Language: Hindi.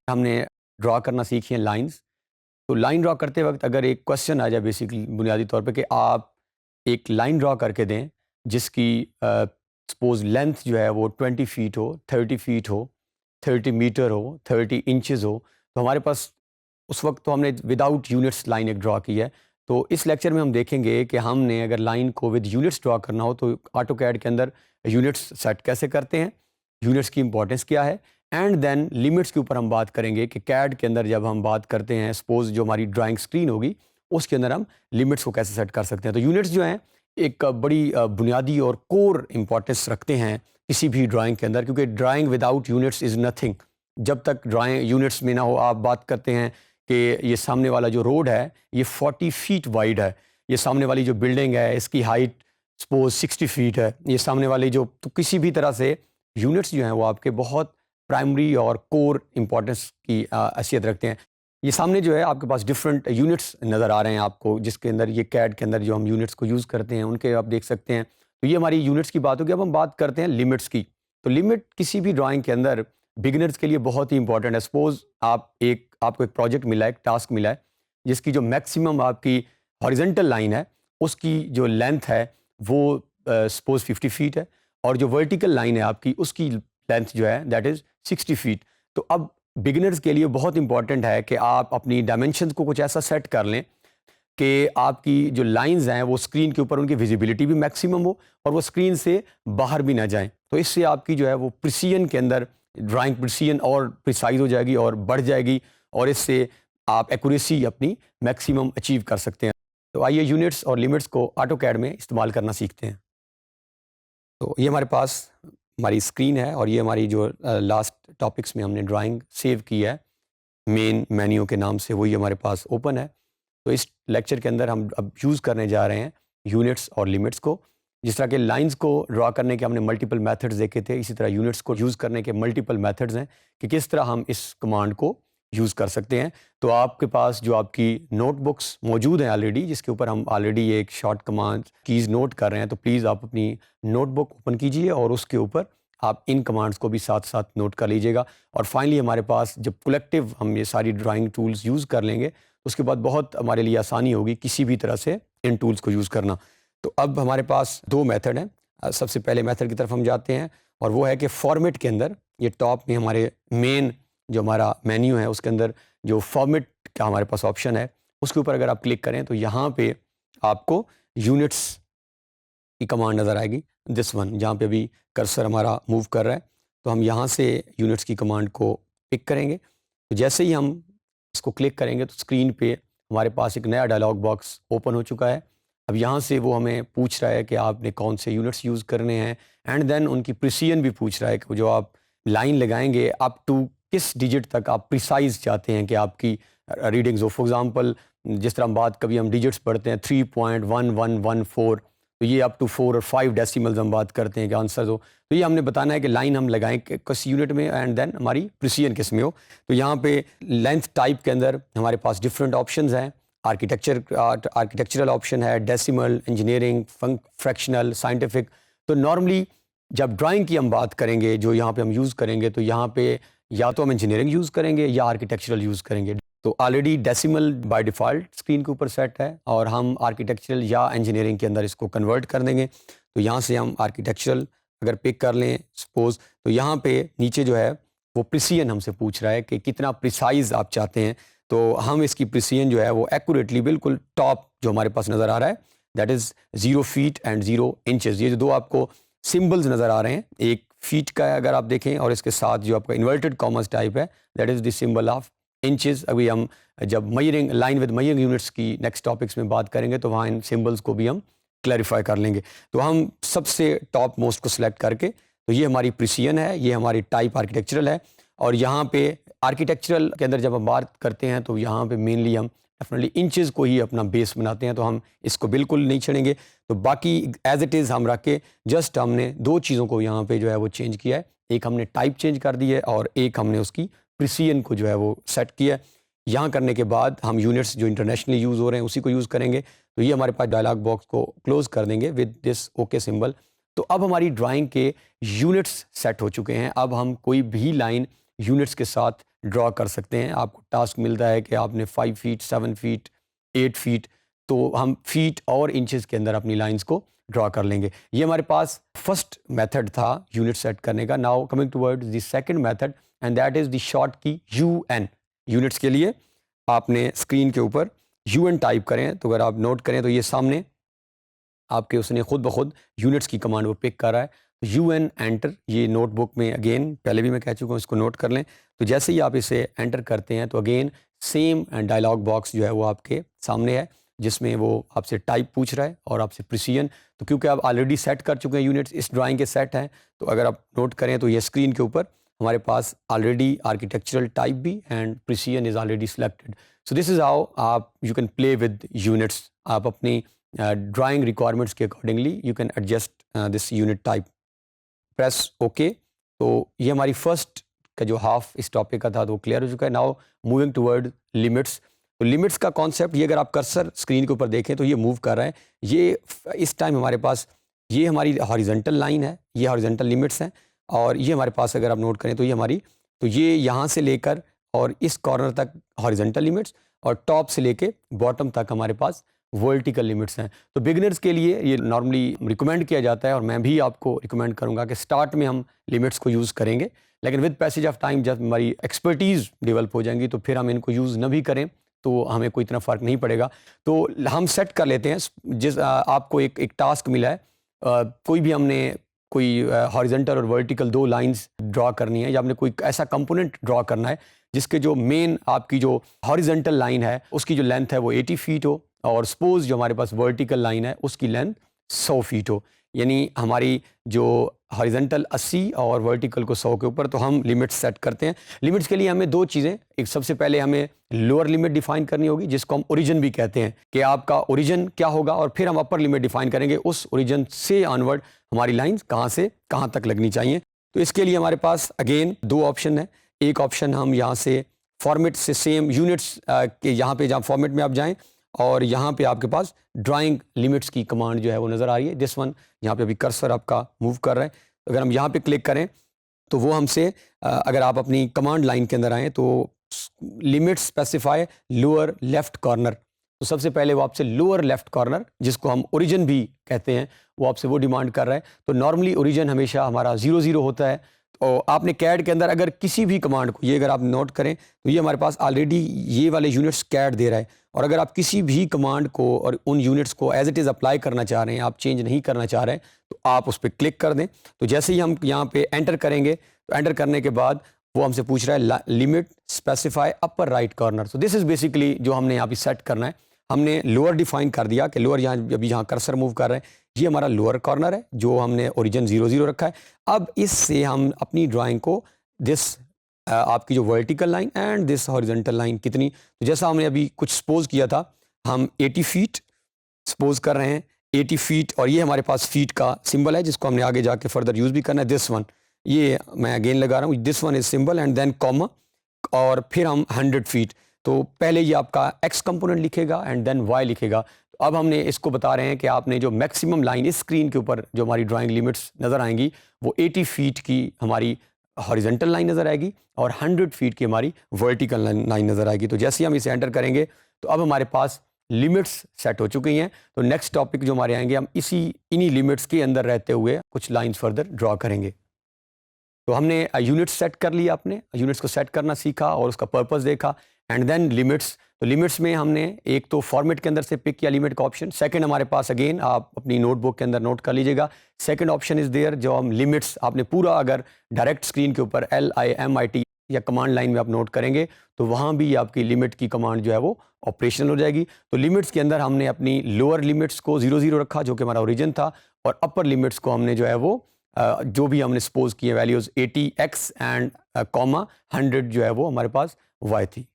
हमने ड्रॉ करना सीखी हैं लाइंस। तो लाइन ड्रॉ करते वक्त अगर एक क्वेश्चन आ जाए बेसिकली बुनियादी तौर पे कि आप एक लाइन ड्रॉ करके दें जिसकी सपोज लेंथ जो है वो 20 फीट हो, 30 फीट हो, 30 मीटर हो, 30 इंचज़ हो, तो हमारे पास उस वक्त तो हमने विदाउट यूनिट्स लाइन एक ड्रॉ की है। तो इस लेक्चर में हम देखेंगे कि हमने अगर लाइन को विद यूनिट्स ड्रॉ करना हो तो ऑटोकैड के अंदर यूनिट्स सेट कैसे करते हैं, यूनिट्स की इंपॉर्टेंस क्या है, एंड देन लिमिट्स के ऊपर हम बात करेंगे कि कैड के अंदर जब हम बात करते हैं सपोज जो हमारी ड्राइंग स्क्रीन होगी उसके अंदर हम लिमिट्स को कैसे सेट कर सकते हैं। तो यूनिट्स जो हैं एक बड़ी बुनियादी और कोर इंपॉर्टेंस रखते हैं किसी भी ड्राइंग के अंदर, क्योंकि drawing without units is nothing. जब तक ड्राइंग यूनिट्स में ना हो, आप बात करते हैं कि ये सामने वाला जो रोड है ये 40 फीट वाइड है, ये सामने वाली जो बिल्डिंग है इसकी हाइट सपोज 60 फीट है, ये सामने वाली जो, तो किसी भी तरह से यूनिट्स जो हैं वो आपके बहुत प्राइमरी और कोर इंपॉर्टेंस की हैसियत रखते हैं। ये सामने जो है आपके पास डिफरेंट यूनिट्स नज़र आ रहे हैं आपको, जिसके अंदर ये कैड के अंदर जो हम यूनिट्स को यूज़ करते हैं उनके आप देख सकते हैं। तो ये हमारी यूनिट्स की बात होगी। अब हम बात करते हैं लिमिट्स की। तो लिमिट किसी भी ड्राइंग के अंदर बिगिनर्स के लिए बहुत ही इंपॉर्टेंट है। सपोज आपको एक प्रोजेक्ट मिला है, एक टास्क मिला है जिसकी जो मैक्सिमम आपकी हॉरिजेंटल लाइन है उसकी जो लेंथ है वो सपोज 50 फीट है, और जो वर्टिकल लाइन है आपकी उसकी लेंथ जो है दैट इज़ 60 फीट। तो अब बिगिनर्स के लिए बहुत इंपॉर्टेंट है कि आप अपनी डायमेंशंस को कुछ ऐसा सेट कर लें कि आपकी जो लाइंस हैं वो स्क्रीन के ऊपर उनकी विजिबिलिटी भी मैक्सिमम हो और वो स्क्रीन से बाहर भी ना जाएं। तो इससे आपकी जो है वो प्रिसीजन के अंदर ड्राइंग प्रिसीजन और प्रिसाइज हो जाएगी और बढ़ जाएगी, और इससे आप एक्यूरेसी अपनी मैक्सिमम अचीव कर सकते हैं। तो आइए यूनिट्स और लिमिट्स को ऑटोकैड में इस्तेमाल करना सीखते हैं। तो ये हमारे पास हमारी स्क्रीन है और ये हमारी जो लास्ट टॉपिक्स में हमने ड्राइंग सेव की है मेन मेन्यू के नाम से, वही हमारे पास ओपन है। तो इस लेक्चर के अंदर हम अब यूज़ करने जा रहे हैं यूनिट्स और लिमिट्स को। जिस तरह के लाइंस को ड्रा करने के हमने मल्टीपल मेथड्स देखे थे, इसी तरह यूनिट्स को यूज़ करने के मल्टीपल मेथड्स हैं कि किस तरह हम इस कमांड को यूज़ कर सकते हैं। तो आपके पास जो आपकी नोटबुक्स मौजूद हैं ऑलरेडी, जिसके ऊपर हम ऑलरेडी एक शॉर्ट कमांड कीज़ नोट कर रहे हैं, तो प्लीज़ आप अपनी नोटबुक ओपन कीजिए और उसके ऊपर आप इन कमांड्स को भी साथ साथ नोट कर लीजिएगा। और फाइनली हमारे पास जब कलेक्टिव हम ये सारी ड्राइंग टूल्स यूज़ कर लेंगे उसके बाद बहुत हमारे लिए आसानी होगी किसी भी तरह से इन टूल्स को यूज़ करना। तो अब हमारे पास दो मेथड हैं। सबसे पहले मेथड की तरफ हम जाते हैं और वो है कि फॉर्मेट के अंदर ये टॉप में हमारे मेन जो हमारा मेन्यू है उसके अंदर जो फॉर्मेट का हमारे पास ऑप्शन है उसके ऊपर अगर आप क्लिक करें तो यहाँ पे आपको यूनिट्स की कमांड नज़र आएगी, दिस वन, जहाँ पे अभी कर्सर हमारा मूव कर रहा है। तो हम यहाँ से यूनिट्स की कमांड को पिक करेंगे। तो जैसे ही हम इसको क्लिक करेंगे तो स्क्रीन पे हमारे पास एक नया डायलॉग बॉक्स ओपन हो चुका है। अब यहाँ से वो हमें पूछ रहा है कि आपने कौन से यूनिट्स यूज़ करने हैं, एंड देन उनकी प्रिसीजन भी पूछ रहा है कि जो आप लाइन लगाएंगे अप टू किस डिजिट तक आप प्रिसाइज चाहते हैं कि आपकी रीडिंग्स हो। फॉर एग्जांपल जिस तरह हम बात कभी हम डिजिट्स पढ़ते हैं 3.1114, तो ये अप टू 4 और 5 डेसिमल्स हम बात करते हैं कि आंसर हो। तो ये हमने बताना है कि लाइन हम लगाएं किस यूनिट में एंड देन हमारी प्रिसीजन किस में हो। तो यहाँ पे लेंथ टाइप के अंदर हमारे पास डिफरेंट ऑप्शंस हैं। आर्किटेक्चरल ऑप्शन है, डेसिमल, इंजीनियरिंग, फ्रैक्शनल, साइंटिफिक। तो नॉर्मली जब ड्राइंग की हम बात करेंगे जो यहाँ पे हम यूज़ करेंगे तो यहाँ पे या तो हम इंजीनियरिंग यूज़ करेंगे या आर्किटेक्चरल यूज़ करेंगे। तो already decimal by default screen के ऊपर सेट है और हम आर्किटेक्चरल या इंजीनियरिंग के अंदर इसको कन्वर्ट कर देंगे। तो यहाँ से हम आर्किटेक्चरल अगर पिक कर लें सपोज, तो यहाँ पे नीचे जो है वो प्रिसीजन हमसे पूछ रहा है कि कितना प्रिसाइज आप चाहते हैं। तो हम इसकी प्रिसीजन जो है वो एक्यूरेटली बिल्कुल टॉप जो हमारे पास नज़र आ रहा है that is 0 feet and 0 inches. ये जो दो आपको सिंबल्स नज़र आ रहे हैं, एक फीट का है अगर आप देखें और इसके साथ जो आपका इन्वर्टेड कॉमर्स टाइप है that is the symbol of inches. अभी हम जब मयरिंग लाइन विद मयरिंग यूनिट्स की नेक्स्ट टॉपिक्स में बात करेंगे तो वहाँ इन सिंबल्स को भी हम क्लैरिफाई कर लेंगे। तो हम सबसे टॉप मोस्ट को सिलेक्ट करके, तो ये हमारी प्रिसीजन है, ये हमारी टाइप आर्किटेक्चरल है। और यहाँ पे आर्किटेक्चरल के अंदर जब हम बात करते हैं तो यहाँ पे मेनली हम डेफिनेटली इंचेस को ही अपना बेस बनाते हैं, तो हम इसको बिल्कुल नहीं छेड़ेंगे। तो बाकी एज इट इज़ हम रख के जस्ट हमने दो चीज़ों को यहाँ पे जो है वो चेंज किया है, एक हमने टाइप चेंज कर दी है और एक हमने उसकी प्रिसिजन को जो है वो सेट किया। यहाँ करने के बाद हम यूनिट्स जो इंटरनेशनली यूज़ हो रहे हैं उसी को यूज़ करेंगे। तो ये हमारे पास डायलॉग बॉक्स को क्लोज़ कर देंगे विद दिस ओके सिंबल। तो अब हमारी ड्राइंग के यूनिट्स सेट हो चुके हैं। अब हम कोई भी लाइन यूनिट्स के साथ ड्रॉ कर सकते हैं। आपको टास्क मिलता है कि आपने 5 फीट, 7 फीट, 8 फीट, तो हम फीट और इंचेस के अंदर अपनी लाइंस को ड्रॉ कर लेंगे। ये हमारे पास फर्स्ट मेथड था यूनिट सेट करने का। Now coming towards the second method and that is the short की UN। यूनिट्स के लिए आपने स्क्रीन के ऊपर UN टाइप करें, तो अगर आप नोट करें तो ये सामने आपके उसने खुद ब खुद यूनिट्स की कमांड वो पिक कर रहा है। तो UN एंटर, ये नोटबुक में अगेन पहले भी मैं कह चुका हूँ, इसको नोट कर लें। तो जैसे ही आप इसे एंटर करते हैं तो अगेन सेम डायलॉग बॉक्स जो है वो आपके सामने है, जिसमें वो आपसे टाइप पूछ रहा है और आपसे प्रिसीजन। तो क्योंकि आप ऑलरेडी सेट कर चुके हैं यूनिट्स, इस ड्राइंग के सेट हैं, तो अगर आप नोट करें तो ये स्क्रीन के ऊपर हमारे पास ऑलरेडी आर्किटेक्चरल टाइप भी and precision is already selected. So this is how आप you can play with units. आप अपनी ड्राइंग रिक्वायरमेंट्स के accordingly you can adjust this unit type. Press okay. तो ये हमारी फर्स्ट का जो हाफ इस टॉपिक का था तो क्लियर हो चुका है। Now moving toward limits. तो लिमिट्स का कॉन्सेप्ट, ये अगर आप कर्सर स्क्रीन के ऊपर देखें तो ये मूव कर रहा है। ये इस टाइम हमारे पास ये हमारी हॉरिजॉन्टल लाइन है, ये हॉरिजॉन्टल लिमिट्स हैं। और ये हमारे पास अगर आप नोट करें तो ये हमारी, तो ये यहाँ से लेकर और इस कॉर्नर तक हॉरिजॉन्टल लिमिट्स और टॉप से लेके बॉटम तक हमारे पास वर्टिकल लिमिट्स हैं। तो बिगिनर्स के लिए ये नॉर्मली रिकमेंड किया जाता है और मैं भी आपको रिकमेंड करूंगा कि स्टार्ट में हम लिमिट्स को यूज़ करेंगे, लेकिन विद पैसेज ऑफ टाइम जब हमारी एक्सपर्टीज़ डेवलप हो जाएंगी तो फिर हम इनको यूज़ न भी करें तो हमें कोई इतना फ़र्क नहीं पड़ेगा। तो हम सेट कर लेते हैं, जिस आपको एक टास्क मिला है, कोई भी हमने कोई हॉरिजॉन्टल और वर्टिकल 2 लाइंस ड्रॉ करनी है, या आपने कोई ऐसा कंपोनेंट ड्रॉ करना है जिसके जो मेन आपकी जो हॉरिजॉन्टल लाइन है उसकी जो लेंथ है वो 80 फीट हो, और सपोज जो हमारे पास वर्टिकल लाइन है उसकी लेंथ 100 फीट हो। यानी हमारी जो हॉरिजॉन्टल 80 और वर्टिकल को 100 के ऊपर, तो हम लिमिट्स सेट करते हैं। लिमिट्स के लिए हमें 2 चीज़ें, एक सबसे पहले हमें लोअर लिमिट डिफाइन करनी होगी जिसको हम ओरिजिन भी कहते हैं कि आपका ओरिजिन क्या होगा, और फिर हम अपर लिमिट डिफाइन करेंगे उस ओरिजिन से ऑनवर्ड हमारी लाइंस कहाँ से कहाँ तक लगनी चाहिए। तो इसके लिए हमारे पास अगेन 2 ऑप्शन है। एक ऑप्शन हम यहाँ से फॉर्मेट से सेम यूनिट्स के यहाँ पे, जहाँ फॉर्मेट में आप जाएँ और यहाँ पे आपके पास ड्राइंग लिमिट्स की कमांड जो है वो नज़र आ रही है। दिस वन, यहाँ पे अभी कर्सर आपका मूव कर रहा है। अगर हम यहाँ पे क्लिक करें तो वो हमसे अगर आप अपनी कमांड लाइन के अंदर आएँ तो limit specify lower left corner, तो सबसे पहले वो आपसे लोअर लेफ्ट कॉर्नर, जिसको हम ओरिजिन भी कहते हैं, वो आपसे वो डिमांड कर रहा है। तो नॉर्मली ओरिजिन हमेशा हमारा 00 होता है। तो आपने कैड के अंदर अगर किसी भी कमांड को, ये अगर आप नोट करें तो ये हमारे पास ऑलरेडी ये वाले यूनिट्स कैड दे रहा है, और अगर आप किसी भी कमांड को और उन यूनिट्स को एज इट इज़ अप्लाई करना चाह रहे हैं, आप चेंज नहीं करना चाह रहे हैं, तो आप उस पर क्लिक कर दें। तो जैसे ही हम यहाँ पे एंटर करेंगे तो एंटर करने के बाद वो हमसे पूछ रहा है limit specify upper right corner. So this is basically जो हमने यहाँ पे सेट करना है। हमने लोअर डिफाइन कर दिया कि लोअर, यहाँ अभी यहाँ कर्सर मूव कर रहे हैं, ये हमारा लोअर कॉर्नर है जो हमने ओरिजिन 00 रखा है। अब इससे हम अपनी ड्राइंग को दिस आपकी जो vertical line and this horizontal line कितनी, तो जैसा हमने अभी कुछ सपोज किया था, हम 80 फीट सपोज कर रहे हैं, 80 फीट, और ये हमारे पास फीट का सिंबल है जिसको हमने आगे जाके फर्दर यूज़ भी करना है। दिस वन, ये मैं अगेन लगा रहा हूँ, this one is symbol and then comma, और फिर हम 100 फीट। तो पहले ये आपका एक्स कंपोनेंट लिखेगा एंड देन वाई लिखेगा। तो अब हमने इसको बता रहे हैं कि आपने जो मैक्सिमम लाइन इस स्क्रीन के ऊपर जो हमारी ड्राइंग लिमिट्स नज़र आएंगी वो 80 फीट की हमारी हॉरिजॉन्टल लाइन नज़र आएगी और 100 फीट की हमारी वर्टिकल लाइन नज़र आएगी। तो जैसे ही हम इसे एंटर करेंगे तो अब हमारे पास लिमिट्स सेट हो चुकी हैं। तो नेक्स्ट टॉपिक जो हमारे आएंगे, हम इन्हीं लिमिट्स के अंदर रहते हुए कुछ लाइंस फर्दर ड्रॉ करेंगे। तो हमने यूनिट्स सेट कर लिया, अपने यूनिट्स को सेट करना सीखा और उसका पर्पस देखा, एंड देन लिमिट्स। तो लिमिट्स में हमने एक तो फॉर्मेट के अंदर से पिक किया लिमिट का ऑप्शन। सेकंड हमारे पास अगेन आप अपनी नोटबुक के अंदर नोट कर लीजिएगा, सेकंड ऑप्शन इज देयर, जो हम लिमिट्स आपने पूरा अगर डायरेक्ट स्क्रीन के ऊपर LIMIT या कमांड लाइन में आप नोट करेंगे तो वहाँ भी आपकी लिमिट की कमांड जो है वो ऑपरेशनल हो जाएगी। तो लिमिट्स के अंदर हमने अपनी लोअर लिमिट्स को 00 रखा जो कि हमारा ओरिजिन था, और अपर लिमिट्स को हमने जो है वो जो भी हमने सपोज किए वैल्यूज़ 80x एंड कॉमा 100 जो है वो हमारे पास y थी।